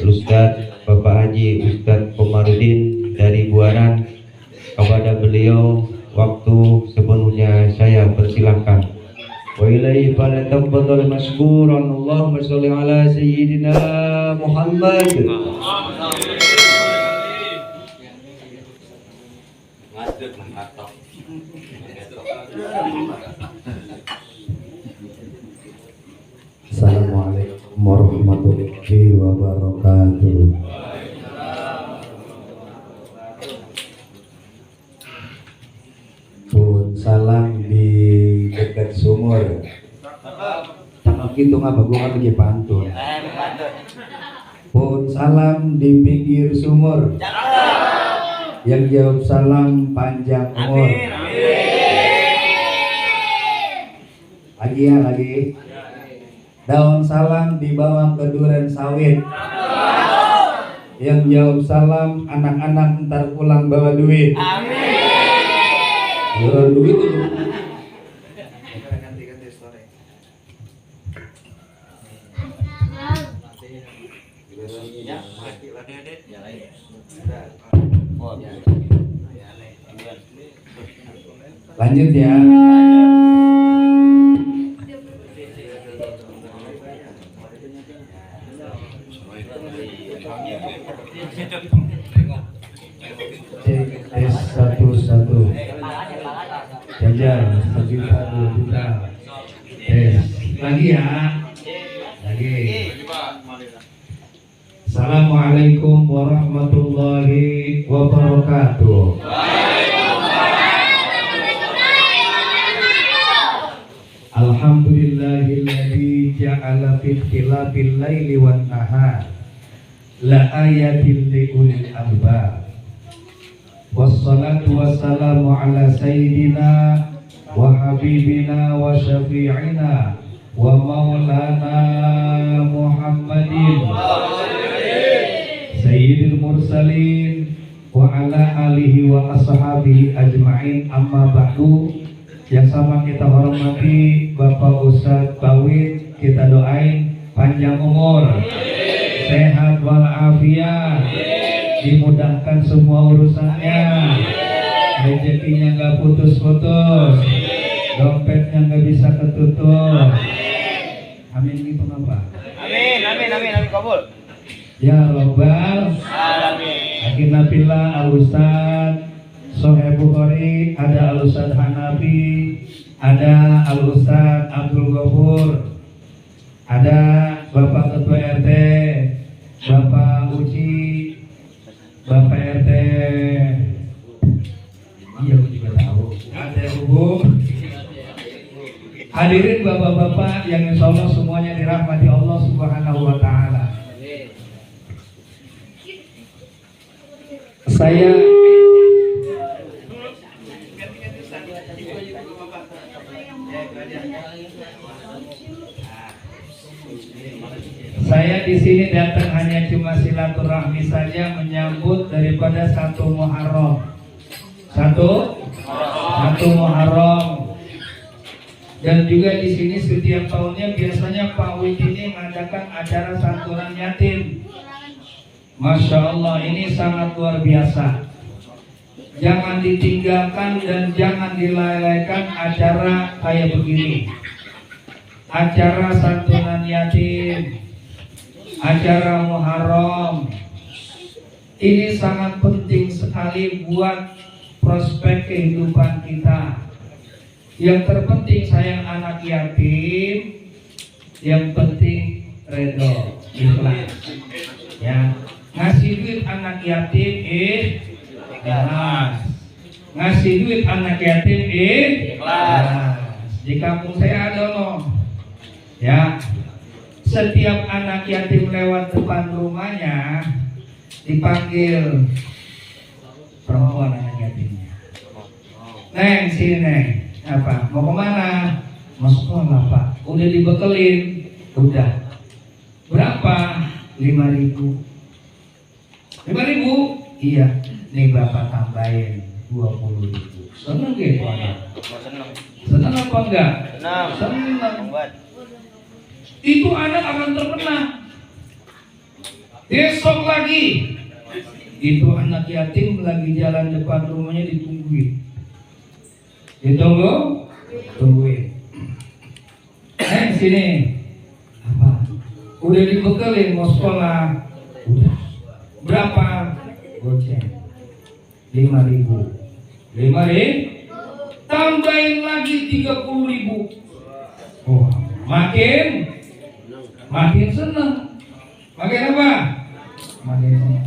Ustadz Bapak Haji Ustadz Komarudin dari Buaran. Kepada beliau waktu sepenuhnya saya persilahkan. Wa ilaihi falyatafaddal mashkuran. Allahumma shalli ala sayyidina Muhammad. Assalamualaikum warahmatullahi wabarakatuh. Pun salam di dekat sumur. Tak gitu ngapa gua kan lagi pantun. Pun salam di pinggir sumur. Yang jawab salam panjang umur. Lagi ya lagi. Daun salam di bawah keduren sawit. Yang jawab salam anak-anak ntar pulang bawa duit. Amin. Bawa duit itu. Lanjut ya. Tes 1 jajar 1 juta 2 juta. Tes lagi ya. Lagi. Assalamualaikum warahmatullahi wabarakatuh. Alhamdulillahilladzi ja'ala fi ikhtilafil laili wan nahar la ayatin li ulil albab. Wassalatu wassalamu ala sayyidina wa habibina wa syafi'ina wa maulana Muhammadin sayyidil mursalin wa ala alihi wa ashabihi ajma'in. Amma ba'du. Yang sama kita hormati Bapak Ustadz Bawit, kita doain panjang umur, sehat walafiat, dimudahkan semua urusannya, rezekinya nggak putus-putus, dompetnya nggak bisa ketutup. Amin gitu apa? Amin kabul. Ya Rabbal alamin. Akhirnya bila Al-Ustadz Soheh Bukhari, ada Al-Ustadz Hanafi, ada Al-Ustadz Abdul Ghafur, ada Bapak Ketua RT, Bapak Uci, Bapak RT, iya aku juga tahu, ada Ibu. Hadirin bapak-bapak yang insya Allah semuanya dirahmati Allah Subhanahu wa Ta'ala. Saya di sini datang hanya cuma silaturahmi saja, menyambut daripada 1 Muharram. 1 Muharram. Dan juga di sini setiap tahunnya biasanya Pak Wid ini mengadakan acara santunan yatim. Masya Allah, ini sangat luar biasa. Jangan ditinggalkan dan jangan dilalaikan acara kayak begini. Acara santunan yatim, acara Muharram, ini sangat penting sekali buat prospek kehidupan kita. Yang terpenting sayang anak yatim, yang penting redho, ikhlas. Ya, ngasih duit anak yatim ikhlas. Ngasih duit anak yatim ikhlas. Di kampung saya ada loh. Ya, setiap anak yatim lewat depan rumahnya dipanggil perempuan anak yatimnya. Neng, sini Neng. Apa? Mau kemana? Mau sekolah Pak. Udah dibekelin. Udah. Berapa? 5.000. 5.000? Iya. Nih Bapak tambahin 20.000. Seneng gitu anak? Seneng apa enggak? Seneng. Itu anak akan terkenal. Besok lagi itu anak yatim lagi jalan depan rumahnya ditungguin. Tungguin. Sini. Apa? Udah dibekelin mau sekolah. Udah. Berapa? Goceng. 5.000. 5.000. Tambahin lagi 30.000. Oh, makin seneng. Makin apa? Makin seneng.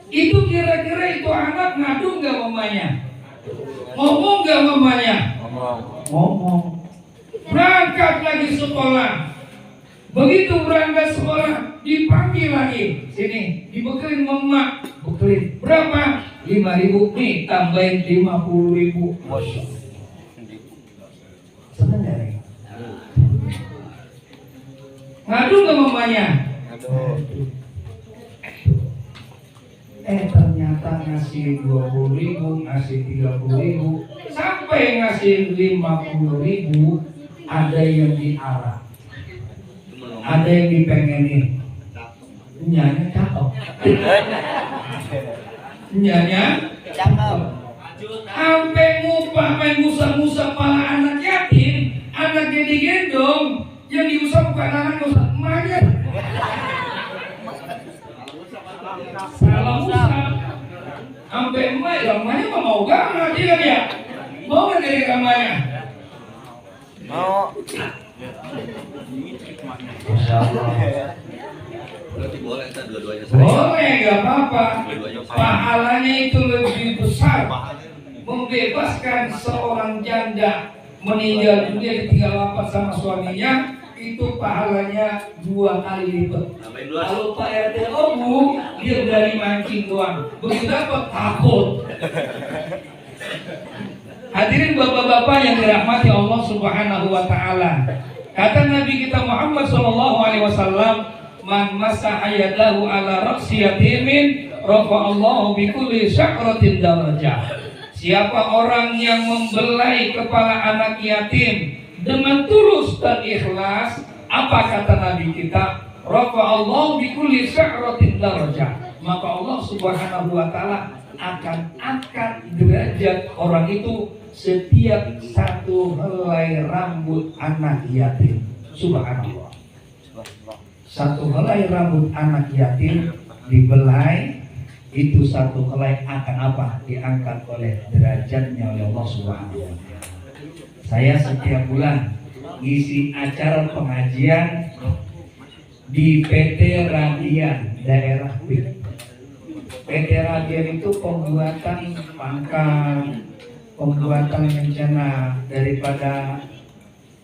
Itu kira-kira itu anak ngadu nggak mamanya? Ngomong nggak mamanya? Ngomong. Berangkat lagi sekolah. Begitu berangkat sekolah dipanggil lagi. Sini dibekelin mama. Bekelin. Berapa? 5.000. Nih tambahin 50.000. Masya Allah. Seneng gak nih? Ngadu nggak mamanya? Ternyata ngasih 20.000, ngasih 30.000, sampai ngasih 50.000, ada yang diarah, ada yang dipengenin. Nyanya cakep. Nyanya cakep. Sampai ngupah main musa-musa pala anak yatim, anaknya digendong, yang diusap bukan anak usap emaknya. Salah usap. Sampai emak, ya emaknya mau gak nanti kan ya? Mau gak dari emaknya? Mau. Boleh, gak apa-apa. Pahalanya itu lebih besar. Membebaskan seorang janda meninggal dunia ditinggal wafat sama suaminya, itu pahalanya 2 kali lipat. Kalau Pak RT Bu, dia dari mancing doang. Begitu dapat takut. Hadirin bapak-bapak yang dirahmati Allah Subhanahu wa taala. Kata Nabi kita Muhammad sallallahu alaihi wasallam, "Man masaha yadahu ala ra'si yatimin, rafa'allahu bi kulli syakratin darajah." Siapa orang yang membelai kepala anak yatim dengan tulus dan ikhlas, apa kata Nabi kita? Rafa'allahu bi kulli syakratin darajah. Maka Allah Subhanahu wa taala akan angkat derajat orang itu setiap satu helai rambut anak yatim. Subhanallah. Satu helai rambut anak yatim dibelai, itu satu helai akan apa? Diangkat oleh derajatnya oleh Allah Subhanahu wa taala. Saya setiap bulan ngisi acara pengajian di PT Radian daerah PIK. PT Radian itu pembuatan pangkal, pembuatan rencana daripada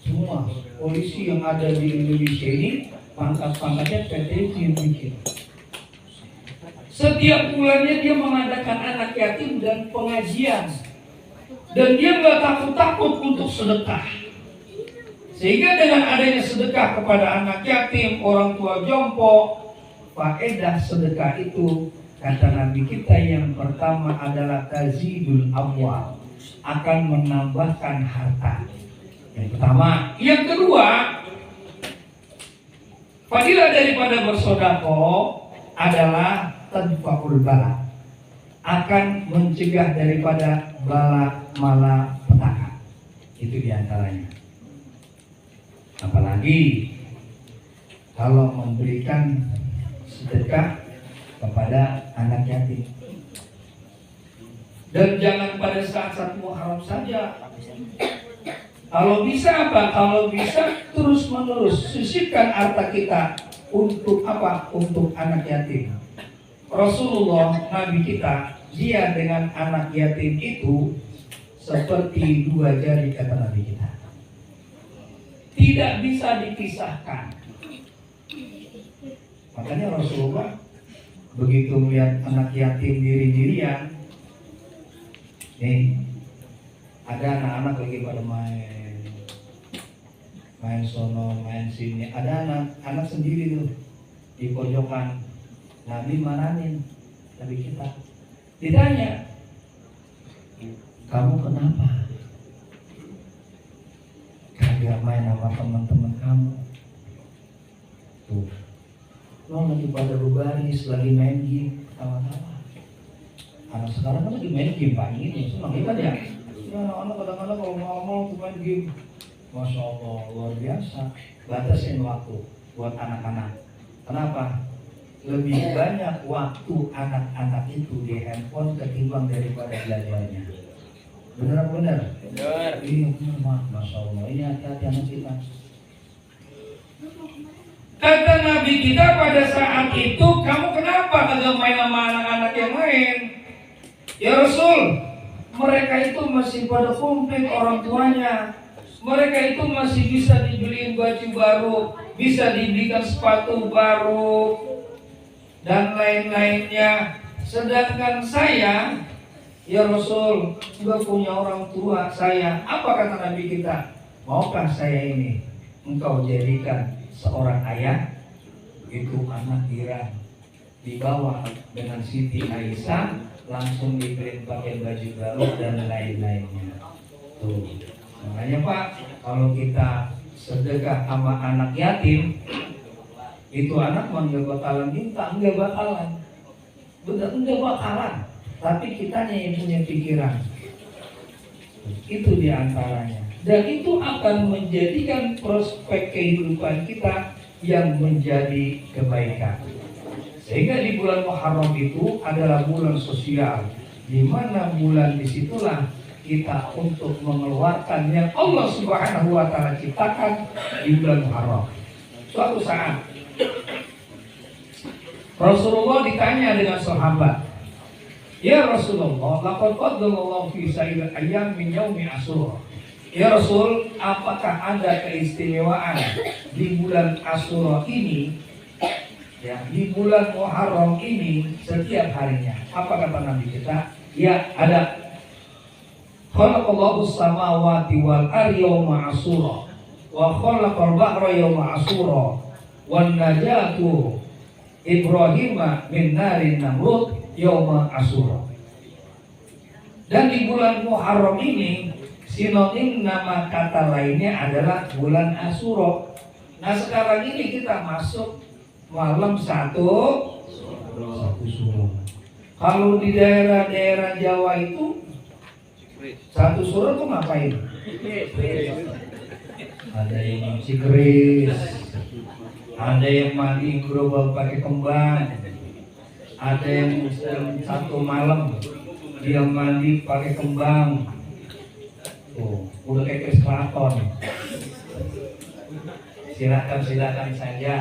semua polisi yang ada di Indonesia ini, pangkat-pangkatnya PT yang bikin. Setiap bulannya dia mengadakan anak yatim dan pengajian, dan dia nggak takut-takut untuk sedekah. Sehingga dengan adanya sedekah kepada anak yatim, orang tua jompo, faedah sedekah itu kata Nabi kita yang pertama adalah tazidul amwal, akan menambahkan harta. Yang pertama. Yang kedua, fadilah daripada bersedekah adalah tadfa'ul bala, akan mencegah daripada bala malapetaka. Itu diantaranya. Apalagi kalau memberikan sedekah kepada anak yatim. Dan jangan pada saat-saat Muharram saja. Kalau bisa apa? Kalau bisa terus menerus sisipkan harta kita untuk apa? Untuk anak yatim. Rasulullah Nabi kita, dia dengan anak yatim itu seperti 2 jari kata Nabi kita. Tidak bisa dipisahkan. Makanya Rasulullah begitu melihat anak yatim diri-dirian, nih ada anak-anak lagi pada main sono, main sini, ada anak sendiri tuh di pojokan. Nabi marahin Nabi kita, ditanya, kamu kenapa? Kagak main sama teman-teman kamu? Tuh, lagi pada berbaris, lagi main game, ketawa-tawa. Anak sekarang kan lagi main game Pak ini, senang kan ya? Ya anak-anak kadang-kadang kalau mau main game, Masya Allah luar biasa. Batasin waktu buat anak-anak. Kenapa? Lebih banyak waktu anak-anak itu di handphone ketimbang daripada belajarnya. Benar-benar. Benar. Iya benar, Masya Allah. Ini hati-hati anak kita. Kata Nabi kita pada saat itu, kamu kenapa kagak main sama anak-anak yang lain? Ya Rasul, mereka itu masih pada komplit orang tuanya. Mereka itu masih bisa dibeliin baju baru, bisa dibelikan sepatu baru, dan lain-lainnya. Sedangkan saya, ya Rasul, juga punya orang tua saya. Apa kata Nabi kita? Maukah saya ini engkau jadikan seorang ayah? Itu anak Iran dibawa dengan Siti Aisyah, langsung dibeliin pakai baju baru dan lain-lainnya. Tuh. Makanya Pak, kalau kita sedekah sama anak yatim, itu anak mau nggak bakalan minta, nggak bakalan, benar nggak bakalan. Tapi kitanya yang punya pikiran. Itu diantaranya. Dan itu akan menjadikan prospek kehidupan kita yang menjadi kebaikan. Sehingga di bulan Muharram itu adalah bulan sosial, di mana bulan disitulah kita untuk mengeluarkan yang Allah Subhanahu wa Ta'ala ciptakan di bulan Muharram. Suatu saat Rasulullah ditanya dengan sahabat, "Ya Rasulullah, laqad qaddalallahu fi sa'il ayyam min yaumi Asyura." Ya Rasul, apakah ada keistimewaan di bulan Asyura ini? Ya, di bulan Muharram ini setiap harinya. Apa kata Nabi kita? Ya, ada. Khalaqallahu samawati wal ardi yawma Asyura wa khalaqal bahra yawma Asyura wan najatu Ibrahim min narin Namrud yawma Asyura. Dan di bulan Muharram ini sinonim nama kata lainnya adalah bulan Asyura. Nah sekarang ini kita masuk malam satu Syuro. Kalau di daerah-daerah Jawa itu satu Syuro tuh ngapain? Ada yang nyuci keris, ada yang mandi gerobak pakai kembang, ada yang satu malam dia mandi pakai kembang. Udah kayak keris keraton. Silakan saja,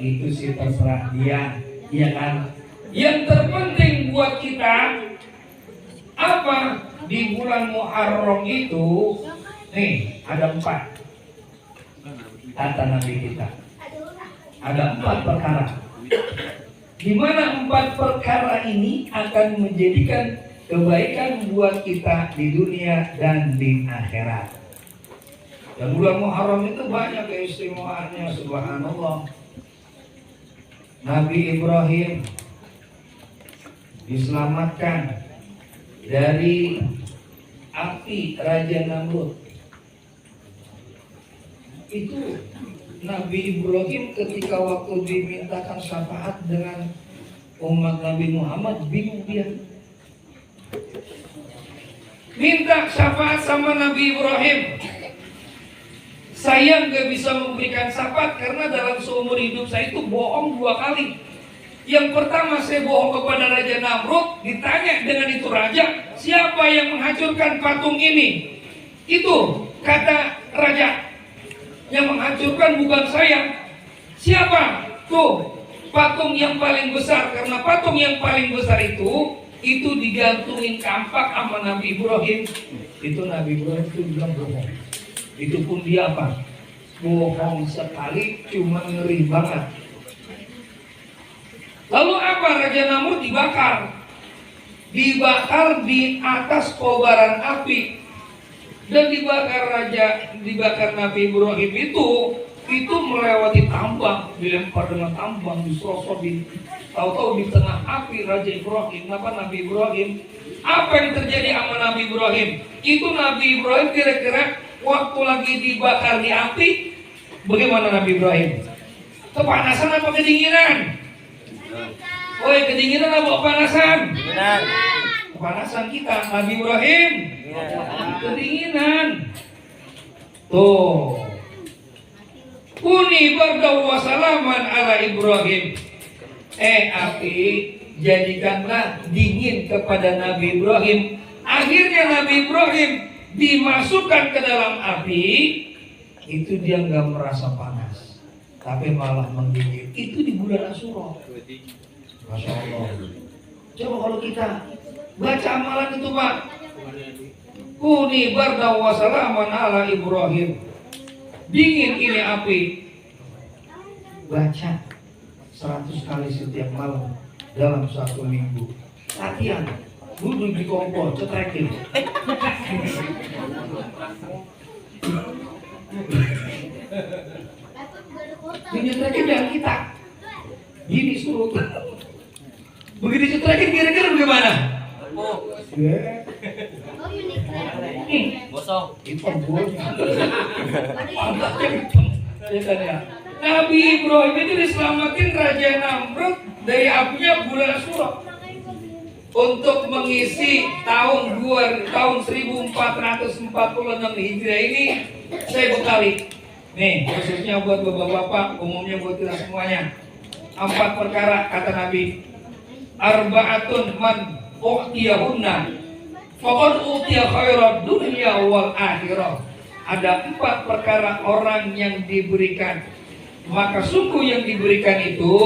itu sih terserah dia, iya kan? Yang terpenting buat kita apa? Di bulan Muharram itu nih ada 4 kata Nabi kita. Ada 4 perkara. Di mana 4 perkara ini akan menjadikan kebaikan buat kita di dunia dan di akhirat. Dan bulan Muharram itu banyak keistimewaannya, subhanallah. Nabi Ibrahim diselamatkan dari api Raja Namrud. Itu Nabi Ibrahim ketika waktu dimintakan syafaat dengan umat Nabi Muhammad, bingung dia. Minta syafaat sama Nabi Ibrahim. Saya nggak bisa memberikan syafaat karena dalam seumur hidup saya itu bohong 2 kali. Yang pertama saya bohong kepada Raja Namrud, ditanya dengan itu raja, siapa yang menghancurkan patung ini? Itu kata raja, yang menghancurkan bukan saya. Siapa? Tuh, patung yang paling besar. Karena patung yang paling besar itu digantungin kampak sama Nabi Ibrahim. Itu Nabi Ibrahim itu bilang bohong. Itu pun dia apa? Bohong sekali, cuma ngeri banget. Lalu apa? Raja Namrud dibakar. Dibakar di atas kobaran api. Dan dibakar Nabi Ibrahim itu melewati tambang, dilempar dengan tambang, diserosotin. Tahu-tahu di tengah api Raja Ibrahim, Nabi Ibrahim. Apa yang terjadi sama Nabi Ibrahim? Itu Nabi Ibrahim kira-kira waktu lagi dibakar di api, bagaimana Nabi Ibrahim? Kepanasan apa kedinginan? Woi, kedinginan apa kepanasan? Kedinginan. Kepanasan kita, Nabi Ibrahim. Kedinginan. Kedinginan. Tuh. Kuni bardaw wa salaman ala Ibrahim. Api, jadikanlah dingin kepada Nabi Ibrahim. Akhirnya Nabi Ibrahim dimasukkan ke dalam api. Itu dia nggak merasa panas, tapi malah menggigit. Itu di bulan Asyura. Masya Allah. Coba kalau kita baca amalan itu, Pak. Kuni bardaw wa salaman ala Ibrahim. Dingin ini api. Baca 100 kali setiap malam dalam 1 minggu. Latihan. Duduk di kompor, cetrekin. Ini cetrekin dengan kita. Gini suruh. Begitu cetrekin kira-kira bagaimana? Gosong. Hitam bosnya. Nabi Ibrahim itu diselamatin Raja Namrud dari apinya bulan Asyura. Untuk mengisi tahun 1446 Hijriah ini, saya bekali. Nih, khususnya buat bapak-bapak, umumnya buat kita semuanya. 4 perkara kata Nabi. Arba'atun man u'tiyahunna faqad u'tiya khairat dunya wal akhirah. Ada 4 perkara orang yang diberikan, maka sungguh yang diberikan itu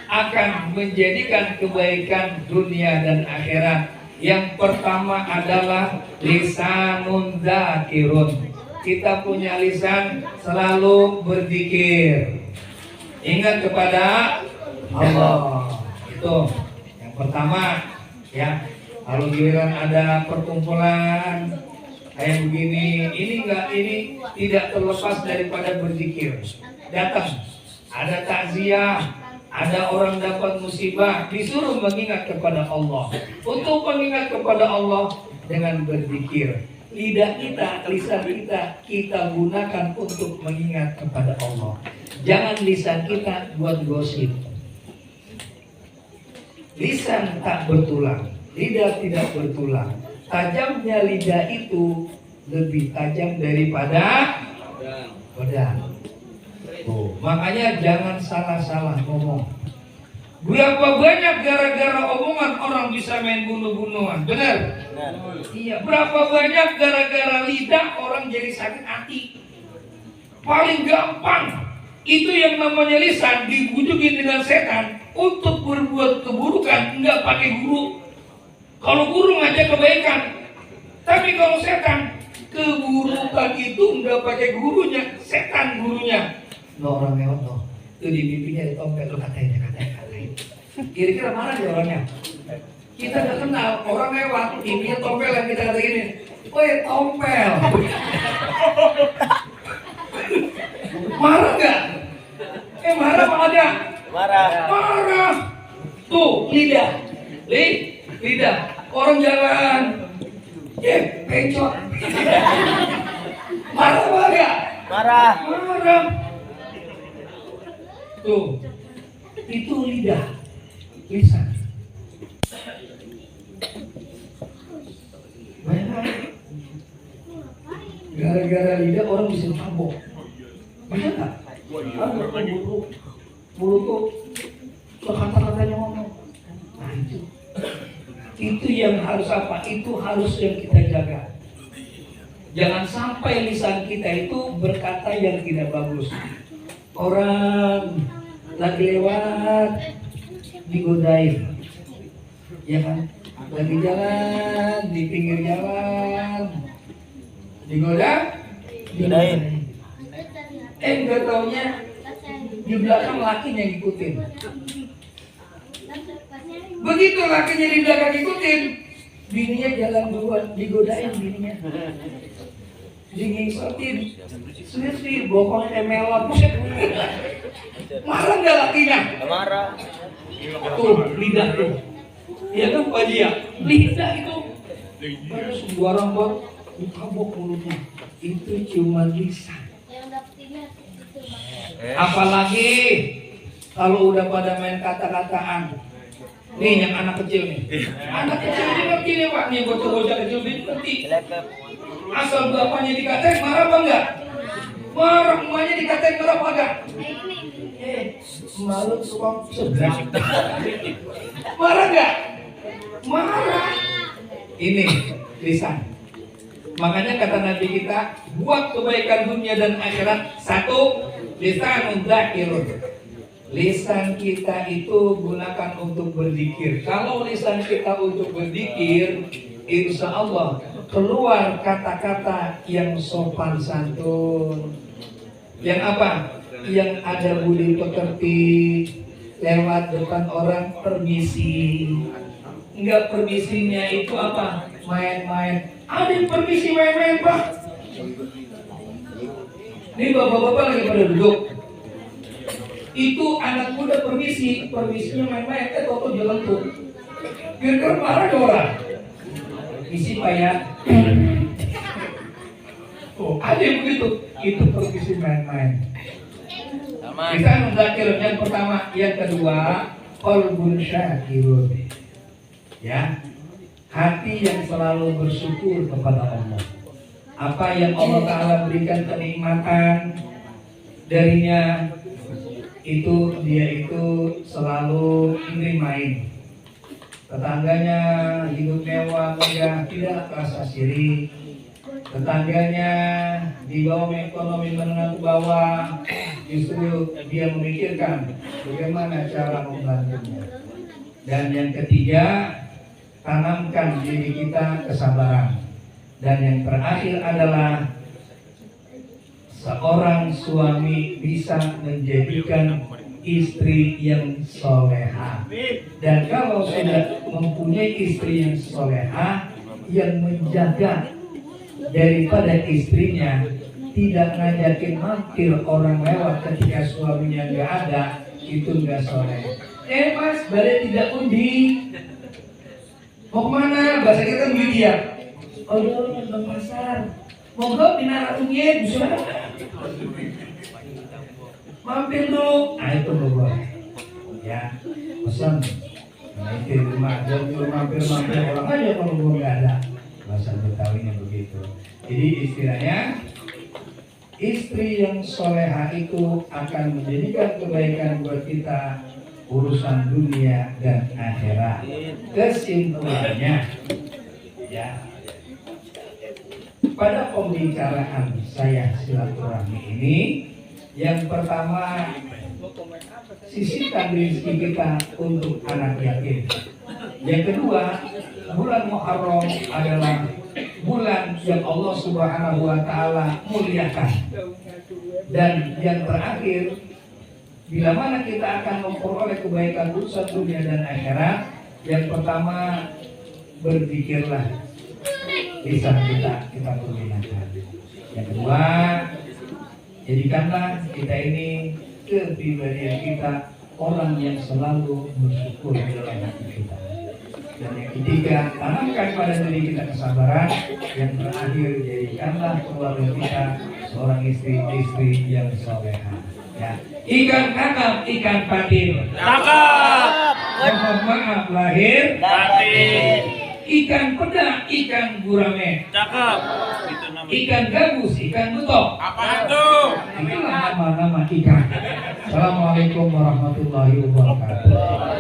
akan menjadikan kebaikan dunia dan akhirat. Yang pertama adalah lisanun dzakirun. Kita punya lisan selalu berzikir, ingat kepada Allah. Itu yang pertama ya. Kalau giliran ada perkumpulan kayak begini, ini tidak terlepas daripada berzikir. Datang, ada takziah, ada orang dapat musibah, disuruh mengingat kepada Allah. Untuk mengingat kepada Allah dengan berzikir. Lidah kita, lisan kita gunakan untuk mengingat kepada Allah. Jangan lisan kita buat gosip. Lisan tak bertulang, lidah tidak bertulang. Tajamnya lidah itu lebih tajam daripada pedang. Makanya jangan salah-salah ngomong. Berapa banyak gara-gara omongan orang bisa main bunuh-bunuhan, benar? Iya. Berapa banyak gara-gara lidah orang jadi sakit hati. Paling gampang itu yang namanya lisan dibujukin dengan setan untuk berbuat keburukan, enggak pakai guru. Kalau guru ngajak kebaikan, tapi kalau setan keburukan itu enggak pakai gurunya, setan gurunya. No, orang lewat no, itu di pipinya ada tompel, lu katain. Kira-kira mana dia orangnya? Kita nggak kenal, orang lewat, pipinya tompel yang kita kata gini, woi tompel. Marah nggak? Marah apa ada? Marah. Tuh lidah, lidah. Orang jalan, pencot. Marah apa enggak? Marah. Tuh, itu lidah, lisan. Gara-gara lidah orang bisa mabok. Bisa nggak? Mulut tuh kata-katanya ngomong. Nah itu yang harus apa? Itu harus yang kita jaga. Jangan sampai lisan kita itu berkata yang tidak bagus. Orang lagi lewat digodain, ya kan? Lagi jalan di pinggir jalan digodain. Enggak taunya di belakang lakinya ngikutin. Begitu lakinya di belakang ngikutin, bininya jalan duluan, digodain bininya. Diingetin, sih bokong emelon. Marah nggak lakinya? Marah. Tuh lidah tuh, ya kan Pak Jia? Lidah itu, baru sembarang buat ditabok mulutnya. Itu cuma lisan. Apalagi Kalau udah pada main kata-kataan, nih yang anak kecil nih, anak kecil ini ngerti nih Pak, nih bocah-bocah kecil ini ngerti. Asal bapaknya dikatain marah apa enggak? Marah, emaknya dikatain marah apa enggak? Malu suka sebelah. Marah enggak? Marah. Ini lisan. Makanya kata Nabi kita, buat kebaikan dunia dan akhirat. Satu, lisanun dzakirun. Lisan kita itu gunakan untuk berzikir. Kalau lisan kita untuk berzikir, insya Allah keluar kata-kata yang sopan santun. Yang apa? Yang ada budi pekerti. Lewat depan orang permisi. Enggak, permisinya itu apa? Main-main. Ada yang permisi main-main Pak. Ini bapak-bapak lagi pada duduk. Itu anak muda permisinya main-main, toto jelentuk. Kira-kira marah ke orang. Isi Pak ya. Oh, ada yang begitu. Itu permisi main-main. Kita menzakir yang pertama, yang kedua, qalbun syakirun. Ya, hati yang selalu bersyukur kepada Allah. Apa yang Allah Ta'ala berikan kenikmatan darinya, itu dia itu selalu nerimain. Tetangganya hidup mewah, megah, tidak rasa sirik. Tetangganya di bawah ekonomi menengah ke bawah, justru dia memikirkan bagaimana cara membantunya. Dan yang ketiga, tanamkan diri kita kesabaran. Dan yang terakhir adalah seorang suami bisa menjadikan istri yang soleha. Dan kalau sudah mempunyai istri yang soleha, yang menjaga daripada istrinya, tidak ngajakin mampir orang lewat ketika suaminya nggak ada, itu nggak soleh. Mas, balik tidak undi. Mau kemana? Bahasa kita kan dia. Oh iya, ke pasar. Mau ke Minara Unggit, bisa? Mampir dulu. Nah itu loh, ya, pesan. Nah itu rumah, jangan mampir orang aja kalau gua nggak ada. Bahasa Betawinya begitu. Jadi istilahnya, istri yang soleha itu akan menjadikan kebaikan buat kita, urusan dunia dan akhirat. Kesimpulannya, ya, pada pembicaraan saya silaturahmi ini, yang pertama, sisihkan rezeki kita untuk anak yatim. Yang kedua, bulan Muharram adalah bulan yang Allah Subhanahu wa Ta'ala muliakan. Dan yang terakhir, bila mana kita akan memperoleh kebaikan urusan dunia dan akhirat, yang pertama, berzikirlah. Lisan kita pergunakan. Yang kedua, jadikanlah kita ini kepribadian kita orang yang selalu bersyukur di dalam hati kita. Dan yang ketiga, tanamkan pada diri kita kesabaran. Yang terakhir, jadikanlah keluarga kita seorang istri yang soleha. Ya. Ikan kakap, ikan patin. Cakep. Mohon maaf lahir Batin. Ikan peda, ikan gurame. Cakep. Itu namanya. Ikan gabus, ikan betok. Apa itu? Itulah nama-nama ikan. Assalamualaikum warahmatullahi wabarakatuh.